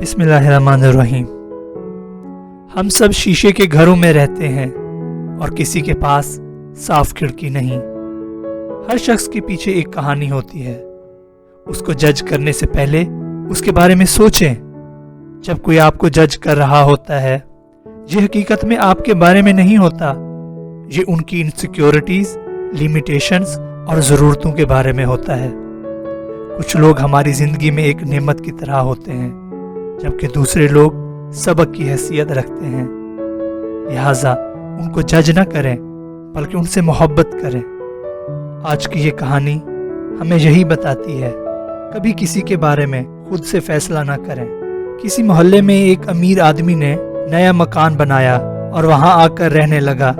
بسم اللہ الرحمن الرحیم۔ ہم سب شیشے کے گھروں میں رہتے ہیں اور کسی کے پاس صاف کھڑکی نہیں۔ ہر شخص کے پیچھے ایک کہانی ہوتی ہے۔ اس کو جج کرنے سے پہلے اس کے بارے میں سوچیں۔ جب کوئی آپ کو جج کر رہا ہوتا ہے، یہ حقیقت میں آپ کے بارے میں نہیں ہوتا، یہ ان کی انسیکیورٹیز، لیمیٹیشنز اور ضرورتوں کے بارے میں ہوتا ہے۔ کچھ لوگ ہماری زندگی میں ایک نعمت کی طرح ہوتے ہیں، جبکہ دوسرے لوگ سبق کی حیثیت رکھتے ہیں۔ لہٰذا ان کو جج نہ کریں، بلکہ ان سے محبت کریں۔ آج کی یہ کہانی ہمیں یہی بتاتی ہے، کبھی کسی کے بارے میں خود سے فیصلہ نہ کریں۔ کسی محلے میں ایک امیر آدمی نے نیا مکان بنایا اور وہاں آ کر رہنے لگا۔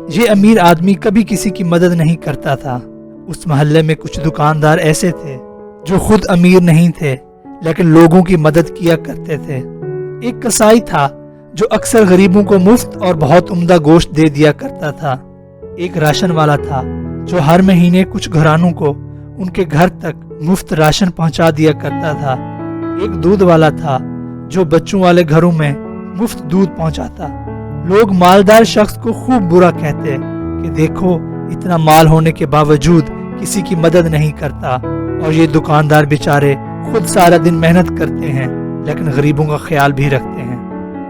یہ امیر آدمی کبھی کسی کی مدد نہیں کرتا تھا۔ اس محلے میں کچھ دکاندار ایسے تھے جو خود امیر نہیں تھے، لیکن لوگوں کی مدد کیا کرتے تھے۔ ایک کسائی تھا جو اکثر غریبوں کو مفت اور بہت عمدہ گوشت دے دیا کرتا تھا۔ ایک راشن والا تھا جو ہر مہینے کچھ گھرانوں کو ان کے گھر تک مفت راشن پہنچا دیا کرتا تھا۔ ایک دودھ والا تھا جو بچوں والے گھروں میں مفت دودھ پہنچاتا۔ لوگ مالدار شخص کو خوب برا کہتے کہ دیکھو، اتنا مال ہونے کے باوجود کسی کی مدد نہیں کرتا، اور یہ دکاندار بیچارے خود سارا دن محنت کرتے ہیں لیکن غریبوں کا خیال بھی رکھتے ہیں۔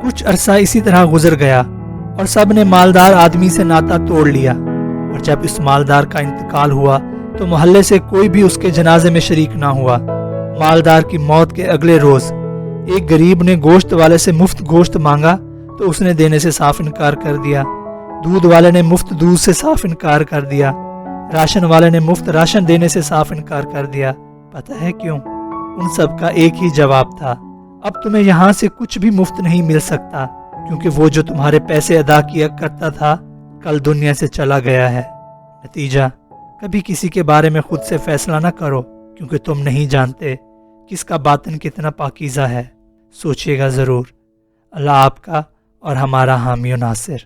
کچھ عرصہ اسی طرح گزر گیا اور سب نے مالدار آدمی سے ناطا توڑ لیا، اور جب اس مالدار کا انتقال ہوا تو محلے سے کوئی بھی اس کے جنازے میں شریک نہ ہوا۔ مالدار کی موت کے اگلے روز ایک غریب نے گوشت والے سے مفت گوشت مانگا تو اس نے دینے سے صاف انکار کر دیا۔ دودھ والے نے مفت دودھ سے صاف انکار کر دیا۔ راشن والے نے مفت راشن دینے سے صاف انکار کر دیا۔ پتہ ہے کیوں؟ ان سب کا ایک ہی جواب تھا، اب تمہیں یہاں سے کچھ بھی مفت نہیں مل سکتا، کیونکہ وہ جو تمہارے پیسے ادا کیا کرتا تھا کل دنیا سے چلا گیا ہے۔ نتیجہ، کبھی کسی کے بارے میں خود سے فیصلہ نہ کرو، کیونکہ تم نہیں جانتے کس کا باطن کتنا پاکیزہ ہے۔ سوچیے گا ضرور۔ اللہ آپ کا اور ہمارا حامی و ناصر۔